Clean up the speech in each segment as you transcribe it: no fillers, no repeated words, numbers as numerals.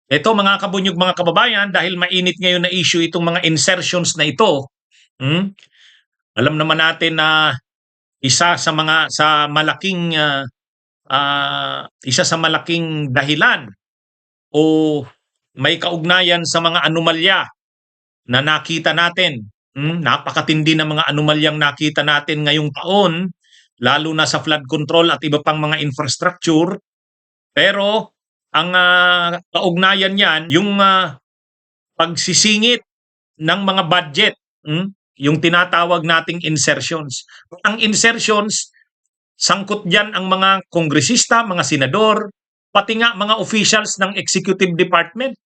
Ito mga kabunyog, mga kababayan, dahil mainit ngayon na issue itong mga insertions na ito. Alam naman natin na isa sa mga isa sa malaking dahilan o may kaugnayan sa mga anomalya na nakita natin. Napakatindi na mga anomalyang nakita natin ngayong taon, lalo na sa flood control at iba pang mga infrastructure. Pero ang kaugnayan niyan, yung pagsisingit ng mga budget, yung tinatawag nating insertions. Ang insertions, sangkot diyan ang mga kongresista, mga senador, pati nga mga officials ng executive department.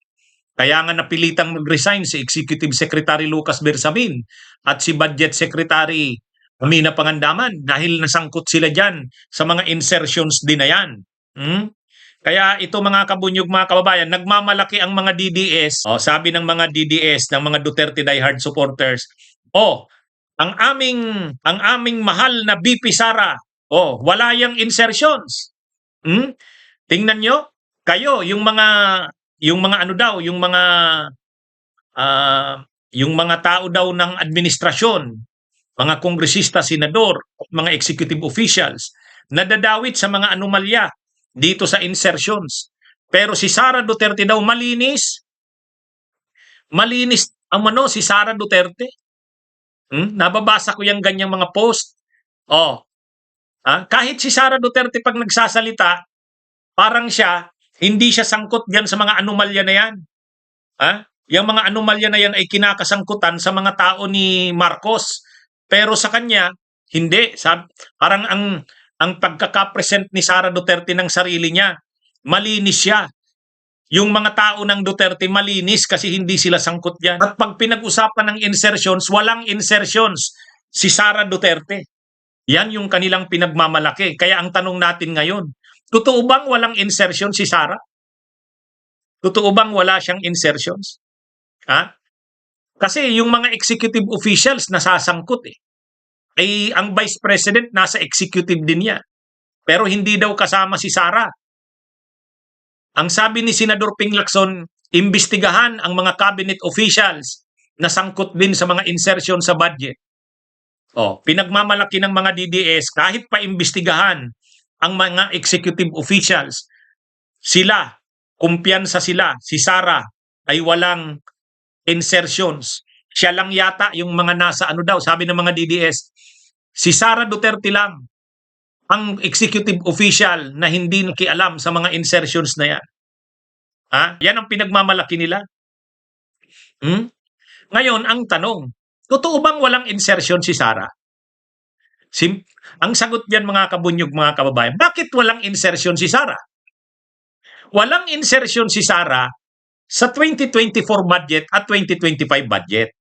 Kaya nga napilitang mag-resign si Executive Secretary Lucas Bersamin at si Budget Secretary Amina Pangandaman dahil nasangkot sila dyan sa mga insertions din na yan. Kaya ito mga kabunyog, mga kababayan, nagmamalaki ang mga DDS. Sabi ng mga DDS, ng mga Duterte diehard supporters, ang aming mahal na BP Sara, wala yang insertions. Tingnan nyo, kayo, yung mga tao daw ng administrasyon, mga kongresista, senador, mga executive officials, nadadawit sa mga anomalya dito sa insertions. Pero si Sara Duterte daw malinis. Malinis si Sara Duterte. Nababasa ko yung ganyang mga post. Kahit si Sara Duterte pag nagsasalita, parang hindi siya sangkot diyan sa mga anomalya na yan. Yung mga anomalya na yan ay kinakasangkutan sa mga tao ni Marcos. Pero sa kanya, hindi. Parang ang pagkakapresent ni Sara Duterte ng sarili niya, malinis siya. Yung mga tao ng Duterte malinis kasi hindi sila sangkot yan. At pag pinag-usapan ng insertions, walang insertions si Sara Duterte. Yan yung kanilang pinagmamalaki. Kaya ang tanong natin ngayon, totoo bang walang insertion si Sara? Totoo bang wala siyang insertions? Kasi yung mga executive officials nasasangkot ay ang Vice President nasa executive din niya. Pero hindi daw kasama si Sara. Ang sabi ni Senador Ping Lacson, imbestigahan ang mga cabinet officials na sangkot din sa mga insertion sa budget. Pinagmamalaki ng mga DDS kahit pa imbestigahan ang mga executive officials. Sila, kumpiyansa sila, si Sara ay walang insertions. Siya lang yata yung mga nasa sabi ng mga DDS, si Sara Duterte lang ang executive official na hindi nakialam sa mga insertions na yan. Yan ang pinagmamalaki nila. Ngayon, ang tanong, totoo bang walang insertion si Sara? Ang sagot diyan mga kabunyog, mga kababayan, bakit walang insertion si Sara? Walang insertion si Sara sa 2024 budget at 2025 budget.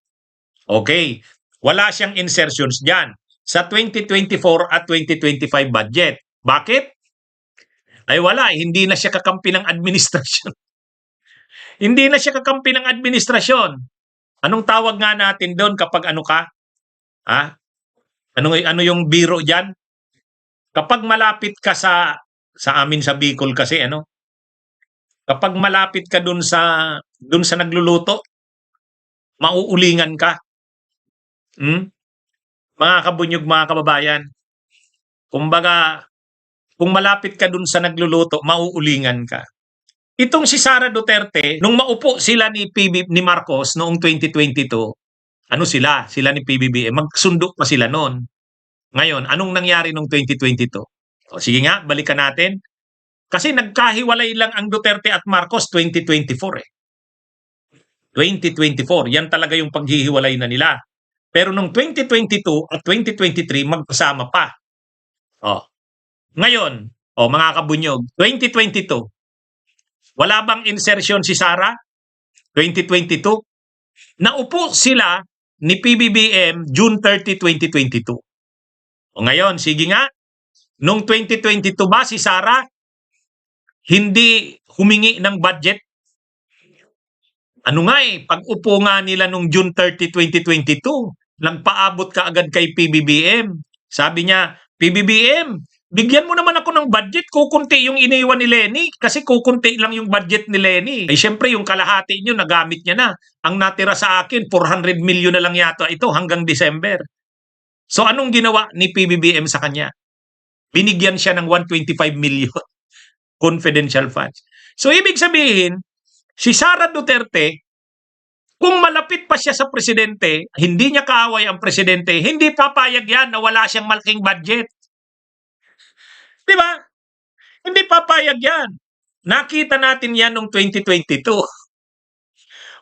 Okay, wala siyang insertions diyan sa 2024 at 2025 budget. Bakit? Ay wala, hindi na siya kakampi ng administrasyon. Hindi na siya kakampi ng administrasyon. Anong tawag nga natin doon kapag ano ka? Ano yung biro diyan? Kapag malapit ka sa amin sa Bicol kasi kapag malapit ka doon sa nagluluto, mauulingan ka. Mga kabunyog, mga kababayan, kumbaga, kung malapit ka dun sa nagluluto, mauulingan ka. Itong si Sara Duterte, nung maupo sila ni Marcos noong 2022, sila ni PBBM, magsundo pa sila noon. Ngayon, anong nangyari noong 2022? Sige nga, balikan natin. Kasi nagkahiwalay lang ang Duterte at Marcos 2024 2024, yan talaga yung paghihiwalay na nila. Pero noong 2022 at 2023, magkasama pa. Ngayon, mga kabunyog, 2022, wala bang insertion si Sara? 2022, naupo sila ni PBBM June 30, 2022. Ngayon, sige nga, noong 2022 ba si Sara hindi humingi ng budget? Pag upo nga nila noong June 30, 2022, nagpaabot ka agad kay PBBM. Sabi niya, PBBM, Bigyan mo naman ako ng budget, kukunti yung iniwan ni Lenny kasi kukunti lang yung budget ni Lenny. Eh syempre yung kalahati nyo nagamit niya na. Ang natira sa akin, 400 million na lang yata ito hanggang December. So anong ginawa ni PBBM sa kanya? Binigyan siya ng 125 million confidential funds. So ibig sabihin, si Sara Duterte, kung malapit pa siya sa presidente, hindi niya kaaway ang presidente, hindi papayag yan na wala siyang malaking budget. Di ba? Hindi papayag yan. Nakita natin yan noong 2022.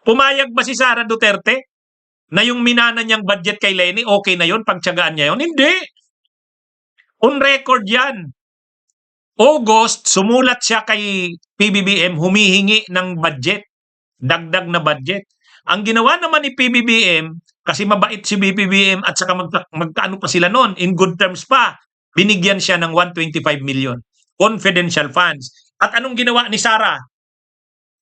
Pumayag ba si Sara Duterte na yung minana niyang budget kay Lenny, okay na yun, pagtsagaan niya yun? Hindi. On record yan. August, sumulat siya kay PBBM, humihingi ng budget, dagdag na budget. Ang ginawa naman ni PBBM, kasi mabait si PBBM at saka magkaano pa sila noon, in good terms pa, binigyan siya ng 125 million confidential funds. At anong ginawa ni Sara?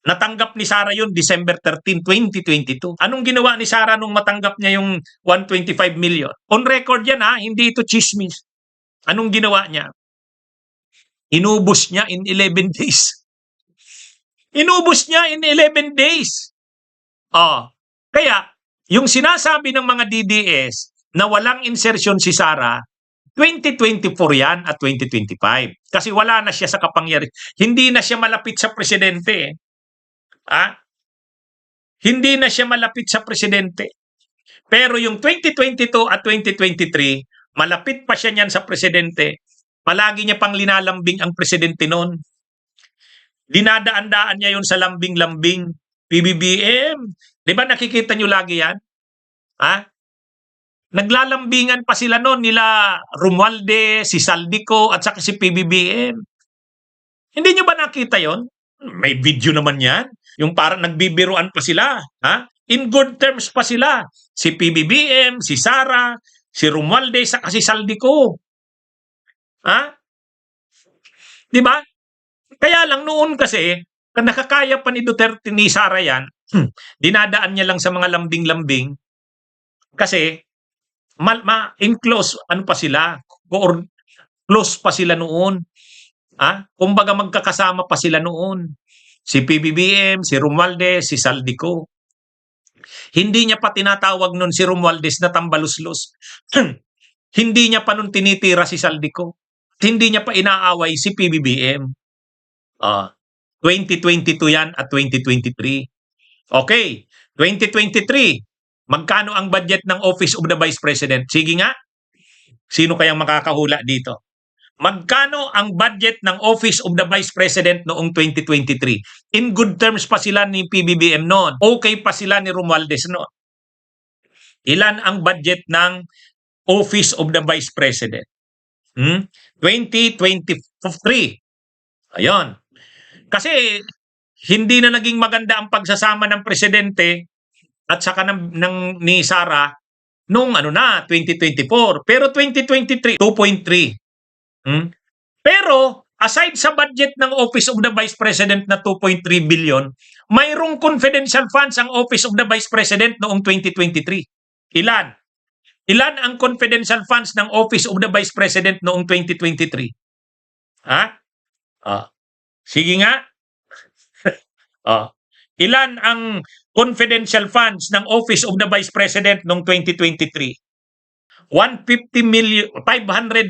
Natanggap ni Sara yun December 13, 2022. Anong ginawa ni Sara nung matanggap niya yung 125 million? On record yan ha, hindi ito chismis. Anong ginawa niya? Inubos niya in 11 days. Inubos niya in 11 days. Kaya, yung sinasabi ng mga DDS na walang insertion si Sara, 2024 yan at 2025. Kasi wala na siya sa kapangyarihan. Hindi na siya malapit sa presidente. Hindi na siya malapit sa presidente. Pero yung 2022 at 2023, malapit pa siya niyan sa presidente. Palagi niya pang linalambing ang presidente noon. Dinadaan-daan niya yun sa lambing-lambing. PBBM. Di ba nakikita niyo lagi yan? Naglalambingan pa sila noon nila Romualdez, si Saldico at saka si PBBM. Hindi nyo ba nakita yon? May video naman yan. Yung parang nagbibiruan pa sila. In good terms pa sila. Si PBBM, si Sara, si Romualdez, saka si Saldico. Di ba? Kaya lang noon kasi, nakakaya pa ni Duterte ni Sara yan, dinadaan niya lang sa mga lambing-lambing kasi in close, ano pa sila, or close pa sila noon. Kumbaga magkakasama pa sila noon. Si PBBM, si Romualdez, si Saldico. Hindi niya pa tinatawag noon si Romualdez na tambaluslos. Hindi niya pa noon tinitira si Saldico. Hindi niya pa inaaway si PBBM. 2022 yan at 2023. Okay, 2023. Magkano ang budget ng Office of the Vice President? Sige nga. Sino kayang makakahula dito? Magkano ang budget ng Office of the Vice President noong 2023? In good terms pa sila ni PBBM noon. Okay pa sila ni Romualdez noon. Ilan ang budget ng Office of the Vice President? 2023. Ayun. Kasi hindi na naging maganda ang pagsasama ng presidente at saka ni Sara nung 2024. Pero 2023, 2.3. Pero aside sa budget ng Office of the Vice President na 2.3 billion, mayroong confidential funds ang Office of the Vice President noong 2023. Ilan? Ilan ang confidential funds ng Office of the Vice President noong 2023? Sige nga. Ilan ang confidential funds ng Office of the Vice President noong 2023? 500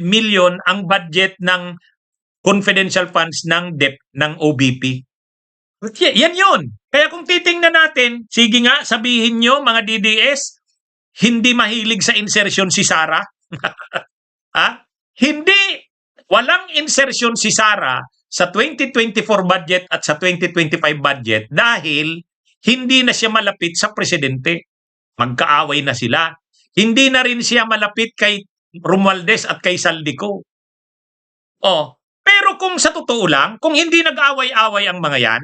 million ang budget ng confidential funds ng OBP. Yan yun. Kaya kung titingnan natin, sige nga, sabihin nyo mga DDS, hindi mahilig sa insertion si Sara. Hindi. Walang insertion si Sara sa 2024 budget at sa 2025 budget dahil hindi na siya malapit sa presidente. Magkaaway na sila. Hindi na rin siya malapit kay Romualdez at kay Saldico. Pero kung sa totoo lang, kung hindi nag-away-away ang mga yan,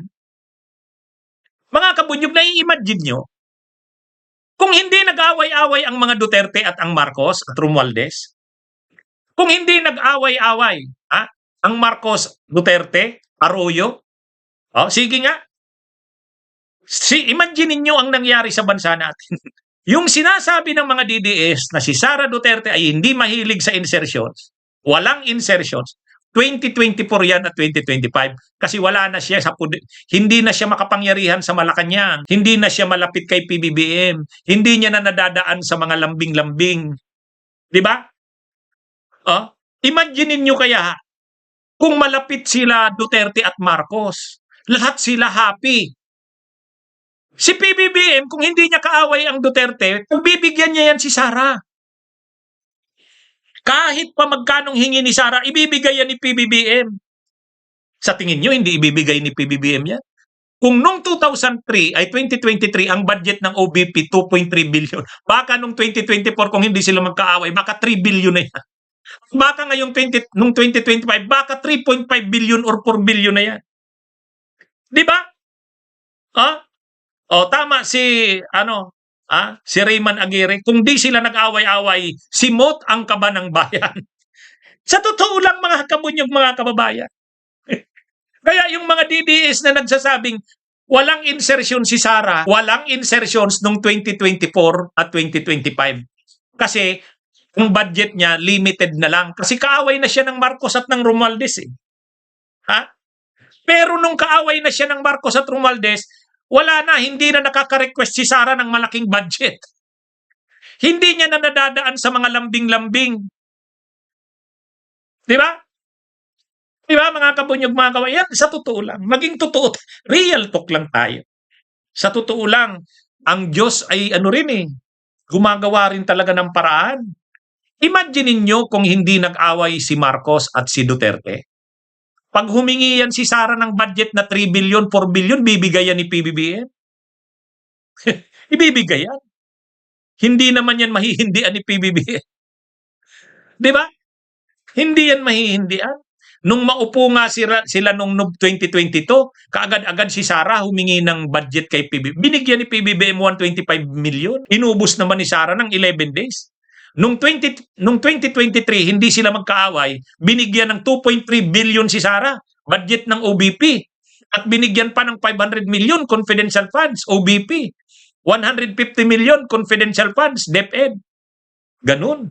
mga kabunyog, nai-imagine nyo, kung hindi nag-away-away ang mga Duterte at ang Marcos at Romualdez, kung hindi nag-away-away ang Marcos, Duterte, Arroyo, sige nga, imagine niyo ang nangyari sa bansa natin. Yung sinasabi ng mga DDS na si Sara Duterte ay hindi mahilig sa insertions, walang insertions, 2024 yan at 2025 kasi wala na siya hindi na siya makapangyarihan sa Malacanang, hindi na siya malapit kay PBBM, hindi niya na nadadaan sa mga lambing-lambing, 'di ba? Oh, imagine niyo kaya kung malapit sila Duterte at Marcos, lahat sila happy. Si PBBM kung hindi niya kaaway ang Duterte, pagbibigyan niya yan si Sara. Kahit pa magkanong hingi ni Sara, ibibigay yan ni PBBM. Sa tingin nyo, hindi ibibigay ni PBBM yan? Kung nung 2003 ay 2023 ang budget ng OBP 2.3 billion, baka nung 2024 kung hindi sila magkaaway, baka 3 billion na yan. Baka ngayong nung 2025, baka 3.5 billion or 4 billion na yan. Di ba? O tama si si Raymond Aguirre, kung di sila nag-away-away, si Mot ang kaba ng bayan. Sa totoo lang mga kabunyog, mga kababayan. Kaya yung mga DDS na nagsasabing walang insertion si Sara, walang insertions nung 2024 at 2025. Kasi ang budget niya limited na lang. Kasi kaaway na siya ng Marcos at ng Romualdez eh. Pero nung kaaway na siya ng Marcos at Romualdez, wala na, hindi na nakaka-request si Sara ng malaking budget. Hindi niya na nadadaan sa mga lambing-lambing. Di ba? Di ba mga kabunyog, mga kawayan? Sa totoo lang, maging totoo, real talk lang tayo. Sa totoo lang, ang Diyos ay gumagawa rin talaga ng paraan. Imagine niyo kung hindi nag-away si Marcos at si Duterte. Pag humingi yan si Sara ng budget na 3 billion, 4 billion, bibigay yan ni PBBM. Ibibigay yan. Hindi naman yan mahihindian ni PBBM. Di ba? Hindi yan mahihindian. Nung maupo nga sila nung 2022, kaagad-agad si Sara humingi ng budget kay PBBM. Binigyan ni PBBM 125 million. Inubos naman ni Sara ng 11 days. Nung 2023, hindi sila magkaaway, binigyan ng 2.3 billion si Sara, budget ng OBP. At binigyan pa ng 500 million confidential funds, OBP. 150 million confidential funds, DepEd. Ganun.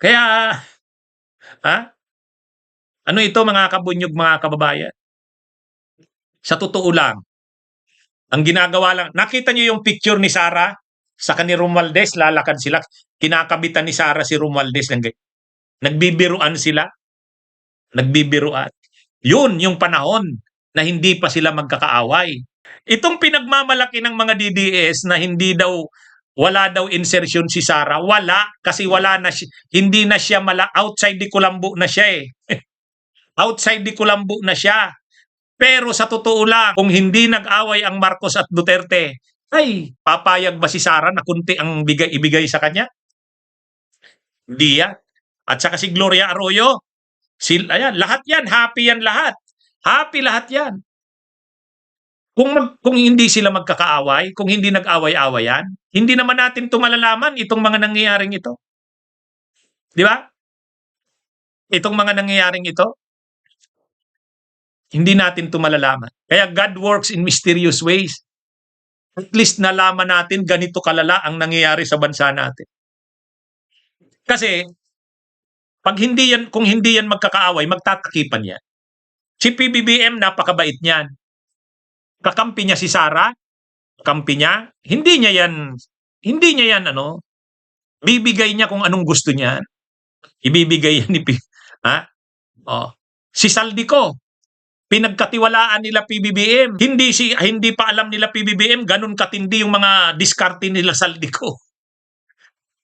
Kaya, ano ito mga kabunyog, mga kababayan? Sa totoo lang, ang ginagawa lang, nakita niyo yung picture ni Sara sa ni Romualdez, lalakad sila, kinakabitan ni Sara si Romualdez, nagbibiruan sila, nagbibiruan. Yun yung panahon na hindi pa sila magkakaaway. Itong pinagmamalaki ng mga DDS na wala daw insertion si Sara, wala, kasi wala na hindi na siya outside di Kulambo na siya eh. Outside di Kulambo na siya. Pero sa totoo lang, kung hindi nag-away ang Marcos at Duterte, ay, papayag ba si Sara na kunti ang ibigay sa kanya? Hindi yan. At saka si Gloria Arroyo, ayan, lahat yan, happy yan lahat. Happy lahat yan. Kung hindi sila magkakaaway, kung hindi nag-away-away yan, hindi naman natin ito malalaman, itong mga nangyayaring ito. Di ba? Itong mga nangyayaring ito, hindi natin ito malalaman. Kaya God works in mysterious ways. At least nalaman natin ganito kalala ang nangyayari sa bansa natin. Kasi kung hindi yan magkakaaway, magtatakipan yan. Si PBBM napakabait niyan. Kakampi niya si Sara, kakampi niya, hindi niya yan bibigay niya kung anong gusto niya. Ibibigay yan ni si Saldico, pinagkatiwalaan nila PBBM. Hindi pa alam nila PBBM ganun katindi yung mga diskarte nila Saldico.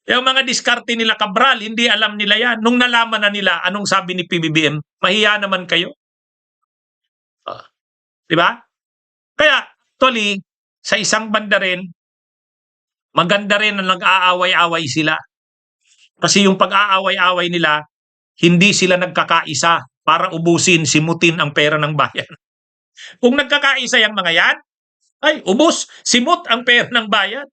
Yung mga diskarte nila Cabral, hindi alam nila yan. Nung nalaman na nila, anong sabi ni PBBM? Mahiya naman kayo. Di ba? Kaya, actually, sa isang banda rin, maganda rin na nag-aaway-away sila. Kasi yung pag-aaway-away nila, hindi sila nagkakaisa para ubusin, simutin ang pera ng bayan. Kung nagkakaisa yung mga yan, ay ubos, simut ang pera ng bayan.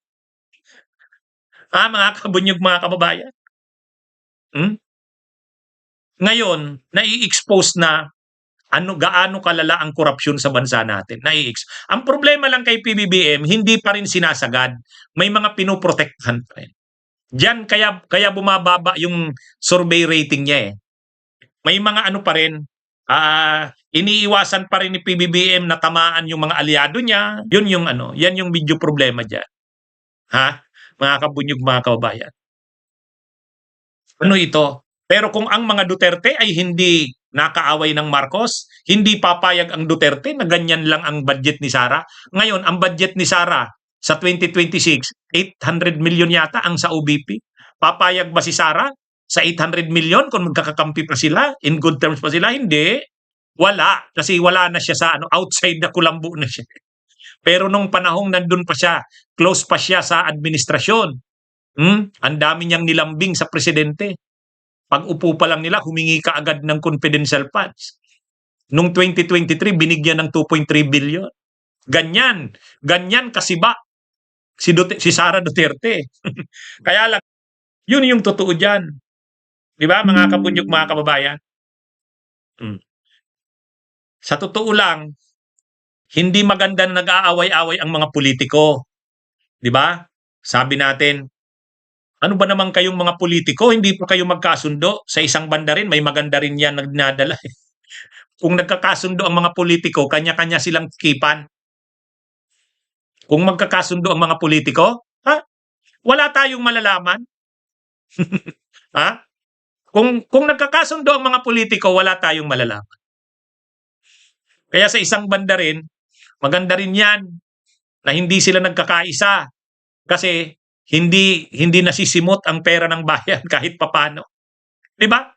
Mga kabunyog, mga kababayan. Ngayon, nai-expose na gaano kalala ang korupsyon sa bansa natin. Ang problema lang kay PBBM, hindi pa rin sinasagad. May mga pinoprotektahan pa rin. Diyan kaya bumababa yung survey rating niya eh. may mga ano pa rin, iniiwasan pa rin ni PBBM na tamaan yung mga aliado niya. Yun yung ano, yan yung medyo problema diyan. Ha? Mga kabunyog, mga kababayan. Ano ito? Pero kung ang mga Duterte ay hindi nakaaway ng Marcos, hindi papayag ang Duterte na ganyan lang ang budget ni Sara. Ngayon, ang budget ni Sara sa 2026, 800 million yata ang sa OBP. Papayag ba si Sara sa 800 million kung magkakakampi pa sila? In good terms pa sila? Hindi. Wala. Kasi wala na siya sa ano, outside na kulambo na siya. Pero nung panahong nandun pa siya, close pa siya sa administrasyon. Ang dami niyang nilambing sa presidente. Pag upo pa lang nila, humingi ka agad ng confidential funds. Nung 2023, binigyan ng 2.3 billion. Ganyan kasiba si Sara Duterte. Kaya lang, yun yung totoo dyan. Di ba, mga kapunyog, mga kababayan? Sa totoo lang, hindi maganda na nag-aaway-away ang mga politiko. Di ba? Sabi natin, ano ba naman kayong mga politiko, hindi pa kayo magkasundo? Sa isang banda rin, may maganda rin yan nagdadala. Kung nagkakasundo ang mga politiko, kanya-kanya silang kipan. Kung magkakasundo ang mga politiko, wala tayong malalaman. Kung nagkakasundo ang mga politiko, wala tayong malalaman. Kaya sa isang banda rin, maganda rin yan na hindi sila nagkakaisa kasi hindi nasisimot ang pera ng bayan kahit papano. 'Di ba?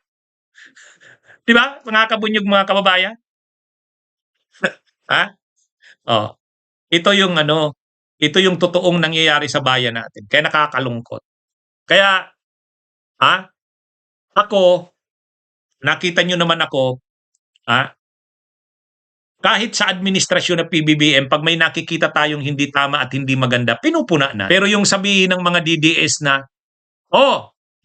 'Di ba? Mga kabunyog, mga kababayan? Ito yung ano, ito yung totoong nangyayari sa bayan natin. Kaya nakakalungkot. Kaya ako, nakita nyo naman ako, kahit sa administrasyon ng PBBM, pag may nakikita tayong hindi tama at hindi maganda, pinupuna na. Pero yung sabihin ng mga DDS na,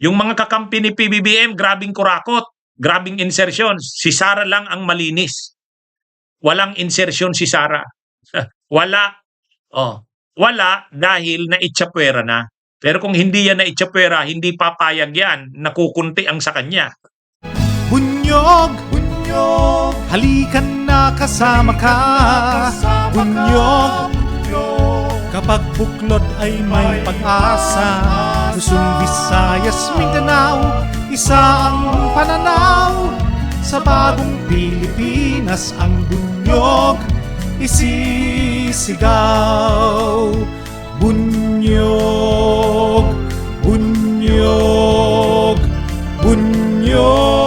yung mga kakampi ni PBBM, grabing kurakot, grabing insertion, si Sara lang ang malinis. Walang insertion si Sara. Wala. Wala dahil naitsapwera na. Pero kung hindi yan naitsapwera, hindi papayag yan, nakukunti ang sa kanya. Bunyog, halikan na kasama ka. Bunyog, kapag buklod ay may pag-asa. Luzon, Visayas, Mindanao, isa ang pananaw. Sa bagong Pilipinas ang bunyog isisigaw. Bunyog, bunyog, bunyog.